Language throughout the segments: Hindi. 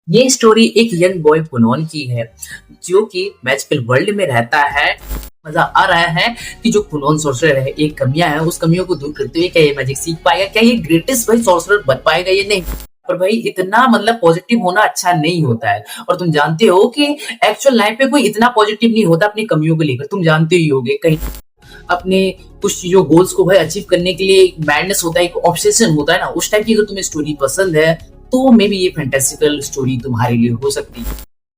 ये स्टोरी एक यंग बॉय कुनोन की है जो कि मैजिकल वर्ल्ड में रहता है। मजा आ रहा है कि जो कुनोन सॉर्सरर है, एक कमियां है, उस कमियों को दूर करते हुए क्या ये मैजिक सीख पाएगा, क्या ये ग्रेटेस्ट भाई सॉर्सरर बन पाएगा या नहीं। पर भाई इतना मतलब पॉजिटिव होना अच्छा नहीं होता है। और तुम जानते हो कि एक्चुअल लाइफ में कोई इतना पॉजिटिव नहीं होता अपनी कमियों को लेकर। तुम जानते ही होगे कहीं अपने कुछ चीजों गोल्स को भाई अचीव करने के लिए एक मैडनेस होता है, एक ऑब्सेशन होता है ना, उस टाइप की अगर तुम्हें स्टोरी पसंद है तो मे बी ये फैंटास्टिकल स्टोरी तुम्हारे लिए हो सकती है।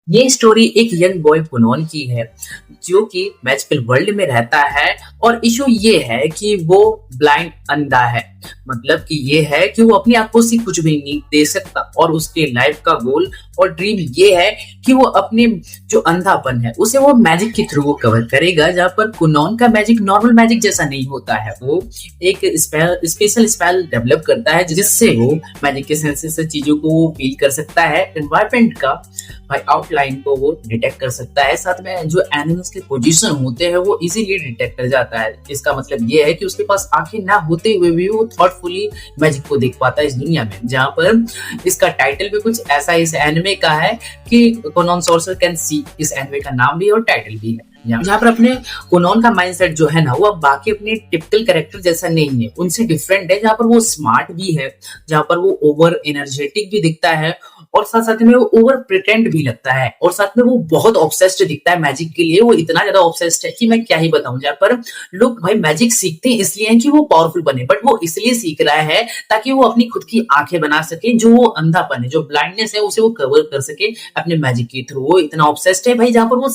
ये स्टोरी एक यंग बॉय कुनोन की है जो कि मैजिकल वर्ल्ड में रहता है। और इशू ये है कि वो ब्लाइंड अंधा है। मतलब कि ये है कि वो अपनी आंखों से कुछ भी नहीं दे सकता और उसके लाइफ का गोल और ड्रीम ये है कि वो अपने जो अंधापन है उसे वो मैजिक के थ्रू वो कवर करेगा। जहाँ पर कुनोन का मैजिक नॉर्मल मैजिक जैसा नहीं होता है, वो एक स्पेशल स्पेल डेवलप करता है जिससे वो मैजिक के सेंसेस से चीजों को फील कर सकता है, एनवायरमेंट का भाई आउटलाइन को वो डिटेक्ट कर सकता है, साथ में जो एनिमल्स के पोजीशन होते हैं वो इजीली डिटेक्ट कर जाता है। इसका मतलब ये है कि उसके पास आंखें ना होते हुए भी वो थॉटफुली मैजिक को देख पाता है इस दुनिया में। जहाँ पर इसका टाइटल भी कुछ ऐसा इस एनिमे का है कि कुनोन सॉर्सरर कैन सी, इस एनिमे का नाम भी और टाइटल भी है। जहाँ पर अपने कुनोन का माइंडसेट जो है ना वो अब बाकी अपने टिपिकल कैरेक्टर जैसा नहीं है, उनसे डिफरेंट है। जहाँ पर वो स्मार्ट भी है, जहाँ पर वो ओवर एनर्जेटिक भी दिखता है और साथ साथ में वो ओवर प्रिटेंड भी लगता है और साथ में वो बहुत ऑब्सेस्ड दिखता है मैजिक के लिए। वो इतना ज्यादा ऑब्सेस्ड है कि मैं क्या ही बताऊं। जहाँ पर लोग भाई मैजिक सीखते हैं इसलिए है कि वो पावरफुल बने, बट वो इसलिए सीख रहा है ताकि वो अपनी खुद की आंखें बना सके, जो वो अंधापन है, जो ब्लाइंडनेस है उसे वो कवर कर सके अपने मैजिक के थ्रू। वो इतना ऑब्सेस्ड है भाई, जहाँ पर वो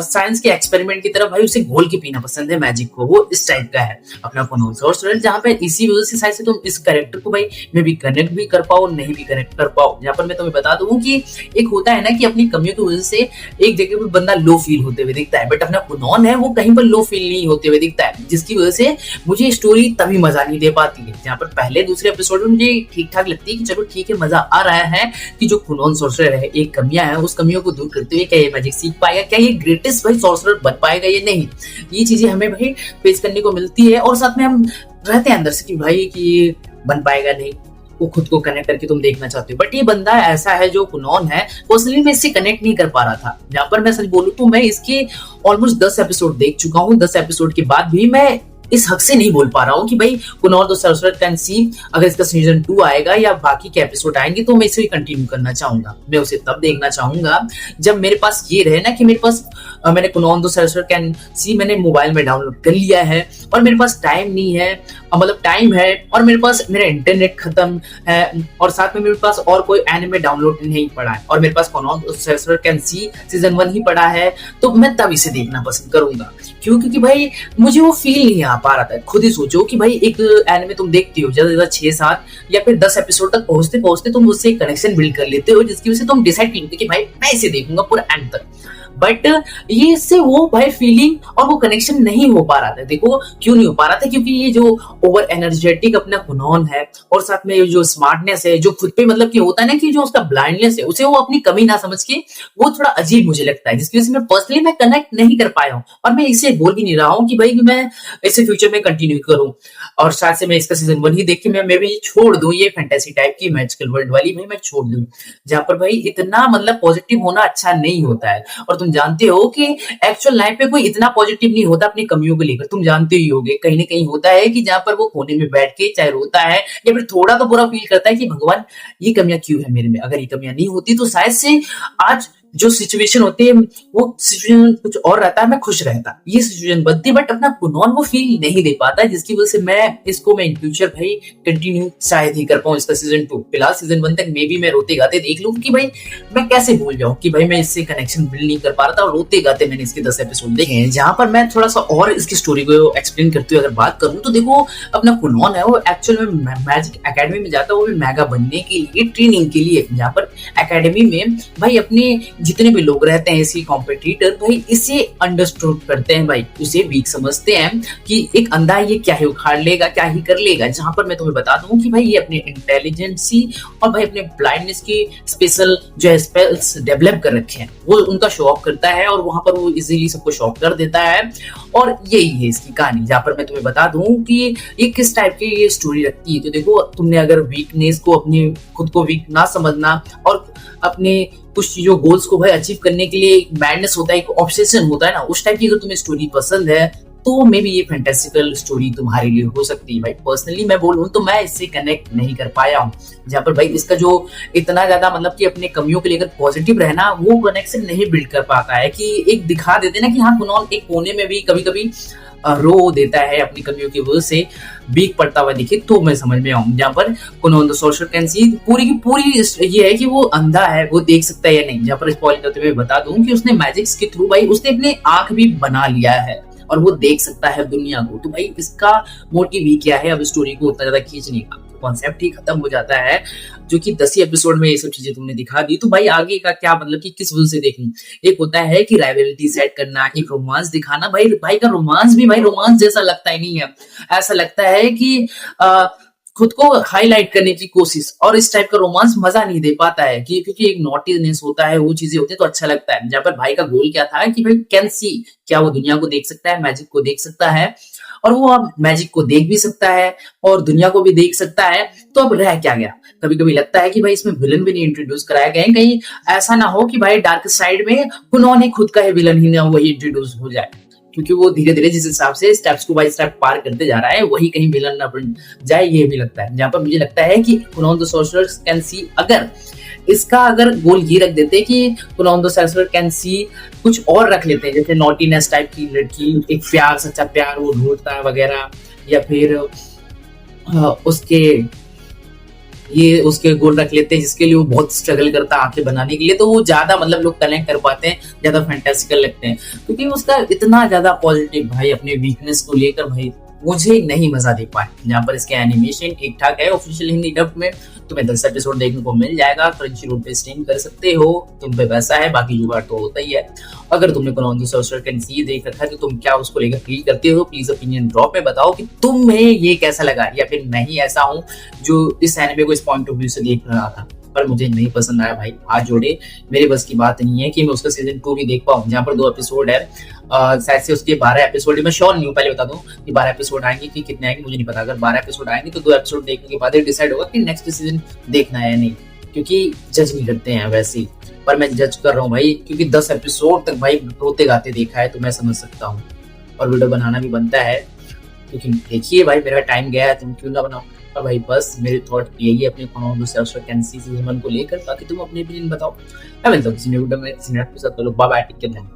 साइंस के एक्सपेरिमेंट की तरफ भाई उसे घोल के पीना पसंद है मैजिक को, वो इस टाइप का है अपना कुनोन सॉर्सरर। जहाँ पे इसी वजह से शायद से तुम इस कैरेक्टर को भाई मे भी कनेक्ट भी कर पाओ, नहीं भी कनेक्ट कर पाओ। जहाँ पर मैं तुम्हें बता दूं कि एक होता है ना कि अपनी कमियों की वजह से एक जगह पे बंदा लो फील होते हुए दिखता है, बट अपना कुनोन है वो कहीं पर लो फील नहीं होते हुए दिखता है, जिसकी वजह से मुझे स्टोरी तभी मजा नहीं दे पाती है। जहाँ पर पहले दूसरे एपिसोड में मुझे ठीक ठाक लगती है कि चलो ठीक है, मजा आ रहा है कि जो कुनोन सॉर्सरर है, एक कमियां है, उस कमियों को दूर करते हुए क्या ये मैजिक सीख पाएगा, क्या ये ग्रेटेस्ट भाई सॉर्सरर बन पाएगा या नहीं। ये चीजें हमें भाई फेस करने को मिलती है और साथ में हम रहते हैं अंदर से कि भाई कि बन पाएगा नहीं। वो खुद को कनेक्ट करके तुम देखना चाहते हो, बट ये बंदा ऐसा है जो कुनोन है पर्सनली मैं इससे कनेक्ट नहीं कर पा रहा था। जहां पर मैं सच बोलूं तो मैं इसके ऑलमोस्ट 10 एपिसोड देख चुका हूँ। 10 एपिसोड के बाद भी मैं इस हक से नहीं बोल पा रहा हूँ कि भाई कुनोन द सॉर्सरर कैन सी अगर इसका सीजन 2 आएगा या बाकी के एपिसोड आएंगे तो मैं इसे कंटिन्यू करना चाहूंगा। मैं उसे तब देखना चाहूंगा जब मेरे पास ये रहे ना कि मेरे पास मैंने कुनोन द सॉर्सरर कैन सी मैंने मोबाइल में डाउनलोड कर लिया है और मेरे पास टाइम नहीं है, मतलब टाइम है और मेरे पास मेरा इंटरनेट खत्म है और साथ में मेरे पास और कोई एनिमे डाउनलोड नहीं पड़ा है और मेरे पास Kunon the sorcerer can see season 1 ही पड़ा है, तो मैं तब इसे देखना पसंद करूंगा। क्यों? क्योंकि भाई मुझे वो फील नहीं आ पा रहा था। खुद ही सोचो कि भाई एक एनिमे तुम देखती हो ज्यादा ज्यादा 6-7 या फिर 10 एपिसोड तक पहुंचते पहुंचते तुम उससे कनेक्शन बिल्ड कर लेते हो, जिसकी वजह से तुम डिसाइड करते हो कि भाई मैं इसे देखूंगा पूरा एंड तक। बट ये इससे वो भाई फीलिंग और वो कनेक्शन नहीं हो पा रहा था। देखो क्यों नहीं हो पा रहा था, क्योंकि ये जो ओवर एनर्जेटिक अपना कुनोन है और साथ में जो स्मार्टनेस है, जो खुद पे मतलब कि होता है ना कि जो उसका ब्लाइंडनेस है उसे वो अपनी कमी ना समझ के वो थोड़ा अजीब मुझे लगता है, जिसकी वजह से मैं पर्सनली मैं कनेक्ट नहीं कर पाया हूँ और मैं इसे बोल भी नहीं रहा हूँ कि भाई कि मैं इसे फ्यूचर में कंटिन्यू करूँ और शायद से मैं इसका सीजन 1 ही देख के मैं भी छोड़ दूं ये फैंटेसी टाइप की मैजिकल वर्ल्ड वाली भाई मैं छोड़ दूं। जहाँ पर भाई इतना मतलब पॉजिटिव होना अच्छा नहीं होता है और तुम जानते हो कि एक्चुअल लाइफ में कोई इतना पॉजिटिव नहीं होता अपनी कमियों को लेकर। तुम जानते ही होगे कहीं ना कहीं होता है कि जहाँ पर वो कोने में बैठ के चाहे रोता है या फिर थोड़ा तो बुरा फील करता है कि भगवान ये कमियां क्यों है मेरे में, अगर ये कमियां नहीं होती तो शायद से आज जो सिचुएशन होती है वो सिचुएशन कुछ और रहता है, मैं खुश रहता, ये सिचुएशन बनती, बट अपना कुनोन वो फील नहीं दे पाता है, जिसकी वजह से मैं इन फ्यूचर भाई कंटिन्यू शायद ही कर पाऊं इसका सीजन 2। फिलहाल सीजन 1 तक मे भी मैं रोते गाते देख लूं कि भाई मैं कैसे भूल जाऊं कि भाई मैं इससे कनेक्शन बिल्ड नहीं कर पा रहा था और रोते गाते मैंने इसके 10 एपिसोड देखे हैं। जहां पर मैं थोड़ा सा और इसकी स्टोरी को एक्सप्लेन करते हुए अगर बात करूं तो देखो अपना कुनोन है वो एक्चुअल में मैजिक एकेडमी में जाता है, वो भी मेगा बनने के लिए ट्रेनिंग के लिए। जहाँ पर एकेडमी में भाई अपने जितने भी लोग रहते हैं इसके कॉम्पिटिटर भाई इसे अंडरस्टूड करते हैं भाई, उसे वीक समझते हैं कि एक अंधा है ये क्या ही उखाड़ लेगा, क्या ही कर लेगा। जहां पर मैं तुम्हें बता दूं कि भाई ये अपने इंटेलिजेंसी और भाई अपने ब्लाइंडनेस की स्पेशल जो है स्पेल्स डेवलप कर रखे हैं, वो उनका शो ऑफ करता है और वहां पर वो इजीली सबको शॉक कर देता है। और यही है इसकी कहानी। जहां पर मैं तुम्हें बता दूं कि ये किस टाइप की ये स्टोरी रखती है। तो देखो, तुमने अगर वीकनेस को अपनी खुद को वीक ना समझना और अपने कुछ चीजों गोल्स को भाई अचीव करने के लिए एक मैडनेस होता है, एक ऑब्सेशन होता है ना, उस टाइप की अगर तुम्हें स्टोरी पसंद है तो मे बी ये फैंटास्टिकल स्टोरी तुम्हारे लिए हो सकती है भाई। पर्सनली मैं बोलूं तो मैं इससे कनेक्ट नहीं कर पाया हूँ। जहाँ पर भाई इसका जो इतना ज्यादा मतलब कि अपने कमियों के लेकर पॉजिटिव रहना, वो कनेक्शन नहीं बिल्ड कर पाता है। कि एक दिखा देते ना कि हाँ कुनौल एक कोने में भी कभी कभी रो देता है अपनी कमियों की वजह से, वीक पड़ता हुआ दिखे, तो मैं समझ में आऊँ। जहाँ पर कुनौल द सोर्सरर कैन सी पूरी की पूरी ये है कि वो अंधा है, वो देख सकता है या नहीं। जहाँ पर स्पॉइल करते हुए बता दूं कि उसने मैजिक्स के थ्रू भाई उसने अपने आंख भी बना लिया है और वो देख सकता है दुनिया को। तो भाई इसका मोटिव ही क्या है अब स्टोरी को उतना ज्यादा खींचने का, कॉन्सेप्ट ही खत्म हो जाता है। जो कि 10 ही एपिसोड में ये सब चीजें तुमने दिखा दी, तो भाई आगे का क्या मतलब कि किस वजह से देखूं। एक होता है कि राइवलिटी सेट करना, एक रोमांस दिखाना। भाई भाई का रोमांस भी भाई रोमांस जैसा लगता ही नहीं है। ऐसा लगता है कि खुद को हाईलाइट करने की कोशिश, और इस टाइप का रोमांस मजा नहीं दे पाता है कि क्योंकि एक नॉटीनेस होता है, वो चीजें होती है तो अच्छा लगता है। जहाँ पर भाई का गोल क्या था कि भाई कैन सी, क्या वो दुनिया को देख सकता है, मैजिक को देख सकता है, और वो अब मैजिक को देख भी सकता है और दुनिया को भी देख सकता है। तो अब रह क्या गया। कभी कभी लगता है कि भाई इसमें विलन भी नहीं इंट्रोड्यूस कराया गया है, कहीं ऐसा ना हो कि भाई डार्क साइड में उन्होंने खुद का ही विलन ही ना वही इंट्रोड्यूस हो जाए। क्योंकि वो धीरे धीरे जिस हिसाब से स्टेप्स को बाय स्टेप पार करते जा रहा है, वही कहीं विलन ना बन जाए, ये भी लगता है। जहां पर मुझे लगता है कि कुनौल द सोर्सरर कैन सी, अगर इसका अगर गोल ये रख देते कि कुनौल द सोर्सरर कैन सी कुछ और रख लेते हैं, जैसे नॉटीनेस टाइप की लड़की, एक प्यार, सच्चा प्यार वो ढूंढता है वगैरह, या फिर उसके ये उसके गोल रख लेते हैं जिसके लिए वो बहुत स्ट्रगल करता है आंखें बनाने के लिए, तो वो ज्यादा मतलब लोग कनेक्ट कर पाते हैं, ज्यादा फैंटास्टिकल लगते हैं। क्योंकि उसका इतना ज्यादा पॉजिटिव भाई अपने वीकनेस को लेकर भाई मुझे नहीं मजा दे पाए। जहाँ पर इसके एनिमेशन ठीक ठाक है, ऑफिशियल हिंदी डब में तुम्हें 10 एपिसोड देखने को मिल जाएगा। क्रंचीरोल पे स्ट्रीम कर सकते हो, तुम पे पैसा है, बाकी जुगाड़ तो होता ही है। अगर तुमने कुनौल द सोर्सरर कैन सी देख रखा है तो तुम क्या उसको लेकर फील करते हो, प्लीज ओपिनियन ड्रॉप में बताओ कि तुम्हें ये कैसा लगा, या फिर मैं ही ऐसा हूँ जो इस एनिमे को इस पॉइंट ऑफ व्यू से देख रहा था पर मुझे नहीं पसंद आया। भाई हाथ जोड़े, मेरे बस की बात नहीं है कि मैं उसका सीजन 2 भी देख पाऊँ। जहाँ पर 2 एपिसोड है, शायद से उसके 12 एपिसोड, मैं श्योर नहीं हूँ, पहले बता दूं कि 12 एपिसोड आएंगे कि कितने आएंगे मुझे नहीं पता। अगर 12 एपिसोड आएंगे तो 2 एपिसोड देखने के बाद ही डिसाइड होगा कि नेक्स्ट सीजन देखना है या नहीं, क्योंकि जज नहीं करते हैं वैसे ही। पर मैं जज कर रहा हूँ भाई, क्योंकि 10 एपिसोड तक भाई रोते गाते देखा है तो मैं समझ सकता हूँ, और वीडियो बनाना भी बनता है। क्योंकि देखिए भाई मेरा टाइम गया है, तुम क्यों ना बनाओ। और भाई बस मेरे थॉट यही है अपने Kunon the sorcerer can see season 1 को लेकर। बाकी तुम अपने ओपिनियन बताओ। मैं मिलता हूँ किसी नए वीडियो में किसी नए एपिसोड में। Bye bye, take care.